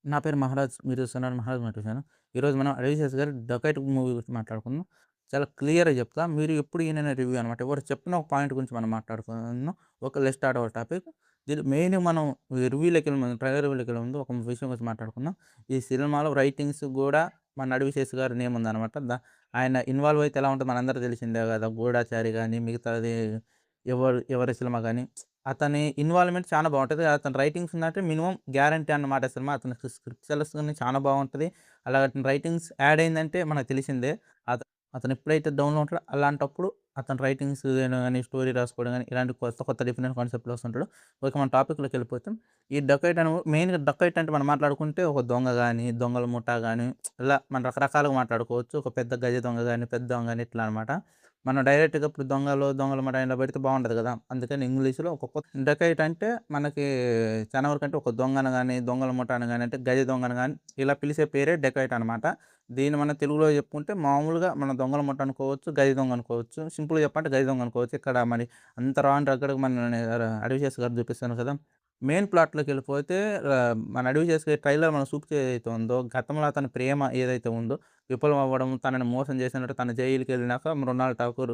నా పేరు మహారాజ్. మీరు చూస్తున్నారు 'మహారాజ్ మోటివేషన్.' ఈరోజు మనం 'రవిశేష్' గారి 'డకాయిట్' మూవీ గురించి మాట్లాడుకుందాం. చాలా క్లియర్‌గా చెప్తా. మీరు ఎప్పుడు ఈనైన రివ్యూ అనమాట. ఎవరు చెప్పిన ఒక పాయింట్ గురించి మనం మాట్లాడుకుందాం. Okay. Let's start our topic. దీని మెయిన్ మనం రివ్యూలోకెళ్ళే ముందు, ట్రైలర్ రివ్యూలోకెళ్ళే ముందు ఒక విషయం గురించి మాట్లాడుకుందాం. ఈ సినిమాలో రైటింగ్స్ గూడా మన 'రవిశేష్' గారి నేమ్ ఉందనమాట. ఆయన ఇన్వాల్వ్ అయితే ఎలా ఉంటదో మనందరికీ తెలిసిందే గదా! 'గూఢచారి' గాని, మిగతాది ఎవరి సినిమా గాని అతని ఇన్వాల్వ్‌మెంట్ చాలా బావుంటది. అతని రైటింగ్స్ ఉందంటే మినిమమ్ గ్యారంటీ అన్నమాట సినిమా. అతని స్క్రిప్ట్ సెలెక్షన్ చాలా బావుంటది. అలాగే అతని రైటింగ్స్ యాడ్ అయిందంటే మనకు తెలిసిందే. అత అతను ఎప్పుడైతే డౌన్‌లో ఉంటాడో అలాంటప్పుడు అతని రైటింగ్స్ గాని, స్టోరీ రాసుకోవడం గాని, ఇలాంటి కొత్త కొత్త డిఫరెంట్ కాన్సెప్ట్‌లో వస్తుంటాడు. ఓకే. మన టాపిక్‌లోకెళ్ళిపోతాం. ఈ డకాయిట్ అని మెయిన్‌గా డకాయిట్ అంటే మనం మాట్లాడుకుంటే ఒక దొంగ గాని, దొంగల ముఠా గాని ఇలా మనం రకరకాలుగా మాట్లాడుకోవచ్చు. ఒక పెద్ద గజ దొంగ గాని, పెద్ద దొంగ గాని ఇట్లా అనమాట. మనం డైరెక్ట్‌గా ఇప్పుడు దొంగల ముఠా ఇలా పెడితే బాగుండదు గదా! అందుకని ఇంగ్లీష్‌లో ఒక కొత్త డకాయిట్ అంటే మనకి చాలా వరకంటే ఒక దొంగను గాని, దొంగల ముఠాను గాని, అంటే గజ దొంగను గాని ఇలా పిలిసే పేరే డకాయిట్ అనమాట. దీన్ని మనం తెలుగులో చెప్పుకుంటే మామూలుగా మనం దొంగల ముఠా అనుకోవచ్చు, గజ దొంగ అనుకోవచ్చు. సింపుల్‌గా చెప్పాలంటే గజ దొంగ అనుకోవచ్చు. ఇక్కడ మరి అంత రాను రగ్గడగా మనల్ని అడవి గారు చూపిస్తాను కదా! మెయిన్ ప్లాట్‌లోకెళ్ళిపోతే మన అడవి ట్రైలర్ మనం చూపించేది ఏదైతే ఉందో, గతంలో అతని ప్రేమ ఏదైతే ఉందో విఫలం అవ్వడం, తనని మోసం చేసినట్టు తను జైలుకెళ్ళినాక మృణాల్ ఠాకూర్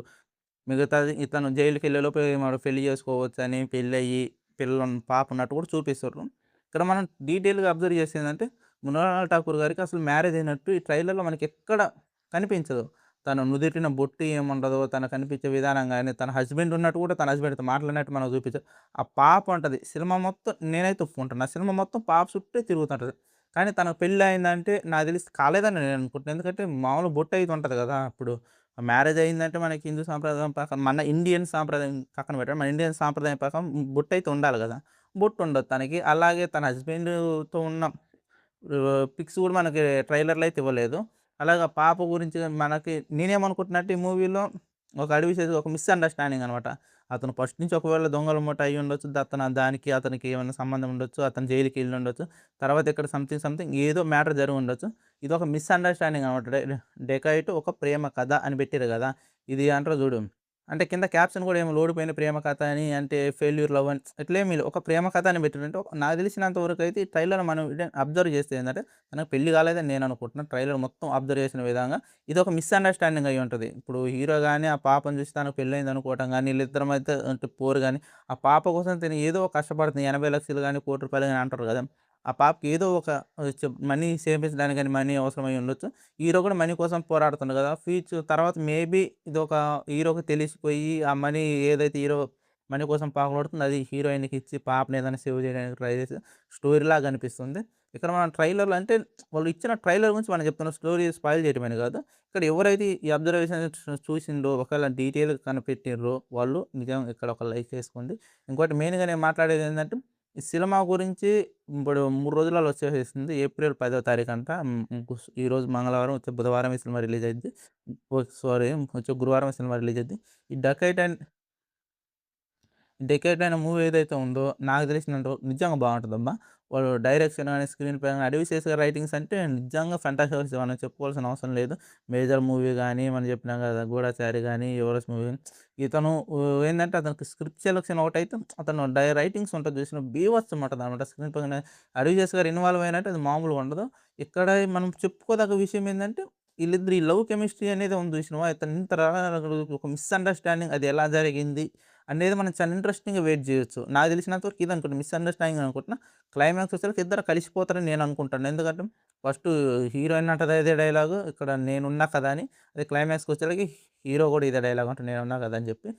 మిగతాది ఇతను జైలుకెళ్ళేలోపు మరి పెళ్లి చేసుకోవచ్చని, పెళ్లయ్యి పాప ఉన్నట్టు కూడా చూపిస్తుర్రు. ఇక్కడ మనం డీటెయిల్‌గా అబ్జర్వ్ చేసేదేంటంటే, మృణాల్ ఠాకూర్ గారికి అసలు మ్యారేజ్ అయినట్టు ఈ ట్రైలర్‌లో మనకెక్కడ కనిపించదు. తన నుదిటిన బొట్టు ఏముండదో, తను కనిపించే విధానం గాని, తన హస్బెండ్ ఉన్నట్టు కూడా తన హస్బెండ్‌తో మాట్లాడినట్టు మనకు చూపించదు. ఆ పాప ఉంటది. సినిమా మొత్తం నేనైతే ఒప్పుకుంటున్నా. సినిమా మొత్తం పాప చుట్టే తిరుగుతుంటది. కానీ తనకు పెళ్లి అయిందంటే నాకు తెలిసి కాలేదని నేను అనుకుంటున్నా. ఎందుకంటే మామూలుగా బొట్టు అయితే ఉంటది కదా! ఇప్పుడు మ్యారేజ్ అయిందంటే మనకి హిందూ సాంప్రదాయం ప్రకారం మన ఇండియన్ సాంప్రదాయం పక్కన పెట్టండి. మన ఇండియన్ సాంప్రదాయం ప్రకారం బొట్టయితే ఉండాలి గదా! బొట్టుండదు తనకి. అలాగే తన హస్బెండ్‌తో ఉన్న పిక్స్ గూడా మనకి ట్రైలర్‌లో అయితే ఇవ్వలేదు. అలాగే ఆ పాప గురించి మనకి నేనేమనుకుంటున్నట్టు ఈ మూవీలో ఒక అడవి చేసి ఒక మిస్‌అండర్‌స్టాండింగ్ అనమాట. అతను ఫస్ట్ నుంచి ఒకవేళ దొంగల ముఠ అయ్యుండొచ్చు. అతనికి ఏమైనా సంబంధం ఉండొచ్చు. అతను జైలుకెళ్ళుండొచ్చు. తర్వాత ఇక్కడ సంథింగ్ ఏదో మ్యాటర్ జరిగుండొచ్చు. ఇదొక మిస్‌అండర్‌స్టాండింగ్ అనమాట. డెకాయిట్ ఒక ప్రేమ కథ అని పెట్టిర్రు గదా! ఇది అంటారు జూడు. అంటే కింద క్యాప్షన్ గూడా ఏమో ఓడిపోయిన ప్రేమ కథ అని అంటే ఫెయిల్యూర్ లవ్ అని ఇట్లేమి ఒక ప్రేమ కథ అని పెట్టిర్రు. అంటే నాకు తెలిసినంత వరకైతే ఈ ట్రైలర్ మనం అబ్జర్వ్ చేస్తే ఏందంటే తనకు పెళ్లి కాలేదని నేను అనుకుంటున్నా. ట్రైలర్ మొత్తం అబ్జర్వ్ చేసిన విధంగా ఇదొక మిస్‌అండర్‌స్టాండింగ్ అయ్యుంటది. ఇప్పుడు హీరో గాని ఆ పాపను చూసి తనకు పెళ్లయింది అనుకోవటం గాని, ఈళ్ళిద్దరి మధ్య అంటే పోరు గాని, ఆ పాప కోసం తిను ఏదో కష్టపడుతుంది. 80,00,000 గాని, ₹1,00,00,000 గాని అంటారు గదా! ఆ పాపకి ఏదో ఒక మనీ సేవించడానికి గాని మనీ అవసరమై ఉండొచ్చు. హీరో కూడా మనీ కోసం పోరాడుతుండు గదా! తర్వాత మేబీ ఇదొక హీరోకి తెలిసిపోయి ఆ మనీ ఏదైతే హీరో మనీ కోసం పాకులాడుతుందో అది హీరోయిన్‌కి ఇచ్చి పాపని ఏదైనా సేవ్ చేయడానికి ట్రై చేసి స్టోరీలాగా అనిపిస్తుంది. ఇక్కడ మనం ట్రైలర్‌లో అంటే వాళ్ళు ఇచ్చిన ట్రైలర్ గురించి మనం చెప్తున్నాం. స్టోరీ స్పాయిల్ చేయటమని కాదు. ఇక్కడ ఎవరైతే ఈ అబ్జర్వేషన్ చూసిండ్రో ఒకవేళ డీటెయిల్‌గా కనిపెట్టిర్రో వాళ్ళు నిజం ఇక్కడ ఒక లైక్ ఏసుకోండి. ఇంకోటి మెయిన్‌గా నేను మాట్లాడేదేంటంటే ఈ సినిమా గురించి ఇప్పుడు 3 రోజులలో వచ్చేసేసింది. ఏప్రిల్ 10వ తారీఖంట. ఈరోజు మంగళవారం, వచ్చే బుధవారం ఈ సినిమా రిలీజ్ అయిద్ది. సారీ, వచ్చే గురువారం ఈ సినిమా రిలీజ్ అయిద్ది. ఈ 'డెకేడ్' అనే మూవీ ఏదైతే ఉందో నాకు తెలిసినంత వరకు నిజంగా బావుంటదబ్బా! వాడు డైరెక్షన్ గాని, స్క్రీన్ ప్లే గాని, 'అడవి శేష్' గారి రైటింగ్స్ అంటే నిజంగా ఫెంటాస్టిక్ మనం చెప్పుకోవాల్సిన అవసరం లేదు. 'మేజర్' మూవీ గాని, మనం చెప్పినాం కదా 'గూఢచారి' గాని, 'యువరాజ్' మూవీ ఇతను ఏందంటే అతనికి స్క్రిప్ట్ సెలక్షన్ ఒకటైతే అతను రైటింగ్స్ ఉంటది చూసినవా బీభత్సం ఉంటదనమాట. స్క్రీన్ ప్లే గాని 'అడవి శేష్' గారు ఇన్వాల్వ్ అయినట్టు అది మామూలుగా ఉండదు. ఇక్కడ మనం చెప్పుకోదగ్గ విషయం ఏందంటే ఈళ్ళిద్దరి ఈ లవ్ కెమిస్ట్రీ అనేది ఉంది చూసినవా? ఇతను ఇంత ఒక మిస్‌అండర్‌స్టాండింగ్ అది ఎలా జరిగింది? అనేది మనం చాలా ఇంట్రెస్టింగ్‌గా వెయిట్ జేయొచ్చు. నాకు తెలిసినంత వరకు ఇదనుకుంటా మిస్‌అండర్‌స్టాండింగ్ అనుకుంటున్నా. క్లైమాక్స్ వచ్చేసరికి ఇద్దరు కలిసిపోతారని నేను అనుకుంటాను. ఎందుకంటే ఫస్టు హీరోయిన్ అంటది అదే డైలాగు ఇక్కడ నేనున్నా కదా! అని. అదే క్లైమాక్స్‌కి వచ్చేసరికి హీరో గూడా ఇదే డైలాగ్ అంటాడు నేనున్నా కదా! అని చెప్పి.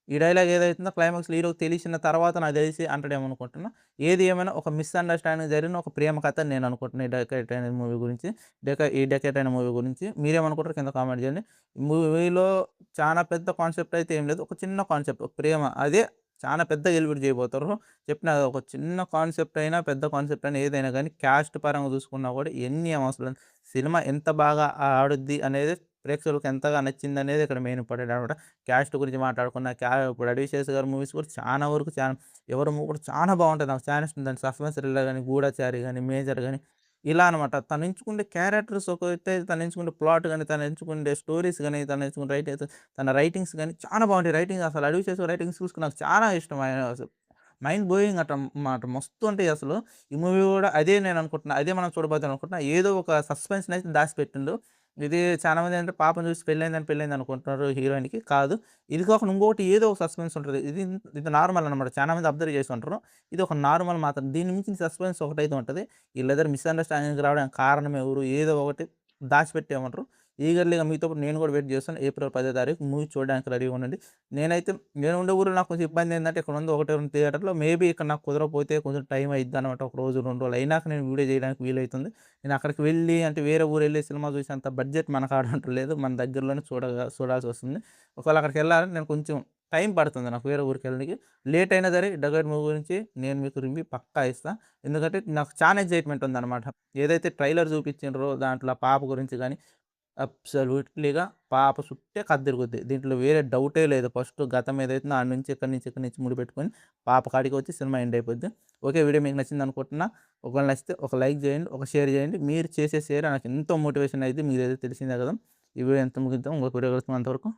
ఈ డైలాగ్ ఏదైతుందో క్లైమాక్స్‌లో హీరోకి తెలిసిన తర్వాత నాకు తెలిసి అంటాడేమో అనుకుంటున్నా. ఏది ఏమైనా ఒక మిస్‌అండర్‌స్టాండింగ్ జరిగిన ఒక ప్రేమ కథ అని నేను అనుకుంటున్నా. ఈ 'డెకాయిట్' అనే మూవీ గురించి. 'డెకాయిట్' అనే మూవీ గురించి. మీరేమనుకుంటారో కింద కామెంట్ చేయండి. మూవీలో చానా పెద్ద కాన్సెప్ట్ అయితే ఏం లేదు. ఒక చిన్న కాన్సెప్ట్ ప్రేమ. అదే చానా పెద్దగా ఎలివేట్ చేయబోతుర్రు. చెప్పినా కదా! ఒక చిన్న కాన్సెప్ట్ అయినా, పెద్ద కాన్సెప్ట్ అయినా ఏదైనా గానీ క్యాస్ట్ పరంగా చూసుకున్నా కూడా ఇయన్నీ ఏం అవసరం లేదు. సినిమా ఎంత బాగా ఆడుద్ది అనేది ప్రేక్షకులకు ఎంతగా నచ్చిందనేది ఇక్కడ మెయిన్ ఇంపార్టెంట్ అనమాట. క్యాస్ట్ గురించి మాట్లాడుకున్న ఇప్పుడు 'అడవిశేష్' గారి మూవీస్ కూడా చానా వరకు ఎవరి మూవీ కూడా చానా బావుంటది. నాకు చానా ఇష్టం. దాని సస్పెన్స్ థ్రిల్లర్ గాని, 'గూఢచారి' గాని, 'మేజర్' గాని ఇలా అనమాట. తను ఎంచుకునే క్యారెక్టర్స్ ఒక ఎత్తయితే తను ఎంచుకునే ప్లాట్ గాని, తను ఎంచుకునే స్టోరీస్ గాని, తను ఎంచుకునే తన రైటింగ్స్ గాని చాలా బావుంటాయి. అసలు 'అడవి శేషు' రైటింగ్స్ చూసుకొని నాకు చాలా ఇష్టం. ఆయన అసలు మైండ్ బ్లోయింగ్ మాట మస్తు ఉంటాయి అసలు. ఈ మూవీ గూడా అదే నేననుకుంటున్నా. అదే మనం చూడబోతున్నాం అనుకుంటున్నా. ఏదో ఒక సస్పెన్స్‌నయితే దాసిపెట్టిండు. ఇది చాలామంది ఏంటంటే పాపను చూసి పెళ్లయిందనుకుంటున్నారు హీరోయిన్‌కి. కాదు. ఇది కాకుండా ఇంకొకటి ఏదో ఒక సస్పెన్స్ ఉంటది. ఇది నార్మల్ అనమాట. చాలా మంది అబ్జర్వ్ చేసి ఉంటారు. ఇది ఒక నార్మల్ మాత్రం. దీన్ని మించిన సస్పెన్స్ ఒకటైతే ఉంటది. ఈళ్ళిద్దరు మిస్‌అండర్‌స్టాండింగ్‌కి రావడానికి కారణం ఎవరు? ఏదో ఒకటి దాచిపెట్టి ఏమంటారు. ఈగర్లీగా మీతో పాటు నేను కూడా వెయిట్ చేస్తాను. ఏప్రిల్ 10వ తారీఖు మూవీ చూడడానికి రెడీగా ఉండండి. నేనైతే నేను ఉండే ఊర్లో నాకు కొంచెం ఇబ్బందేందంటే ఇక్కడ ఉంది 1, 2 థియేటర్‌లో. మేబీ ఇక్కడ నాకు కుదరకపోతే కొంచెం టైం అయిద్దనమాట. ఒక రోజు, 2 రోజులు అయినాక నేను వీడియో చేయడానికి వీలైతుంది. నేను అక్కడికి వెళ్ళి అంటే వేరే ఊరెళ్ళి సినిమా చూసేంత బడ్జెట్ మన కాడ ఉంటలేదు. మన దగ్గరలోనే చూడాల్సొస్తుంది. ఒకవేళ అక్కడికెళ్ళాలంటే నేను కొంచెం టైం పడుతుంది నాకు వేరే ఊరికెళ్ళనికి. లేట్ అయినా సరే 'డగర్' మూవీ గురించి నేను మీకు రివ్యూ పక్కా ఇస్తా. ఎందుకంటే నాకు చానా ఎక్సైట్‌మెంట్ ఉందనమాట. ఏదైతే ట్రైలర్ చూపించిండ్రో దాంట్లో ఆ పాప గురించి గాని అబ్సల్యూట్‌లీగా పాప సుట్టే కథ తిరుగుద్ది. దీంట్లో వేరే డౌటే లేదు. ఫస్ట్ గతం ఏదైతుందో ఆడ నుంచి ఇక్కడి నుంచి ముడిపెట్టుకొని పాప కాడికొచ్చి సినిమా ఎండ్ అయిపోద్ది. ఓకే. వీడియో మీకు నచ్చిందనుకుంటున్నా. ఒకవేళ నచ్చితే ఒక లైక్ చేయండి. ఒక షేర్ చేయండి. మీరు చేసే షేర్ నాకు ఎంతో మోటివేషన్ అయిద్ది. మీకైతే తెలిసిందే కదా! ఈ వీడియో ఇంత ముగిద్దాం. ఇంకొక వీడియో కలుసుకుందాం అంతవరకు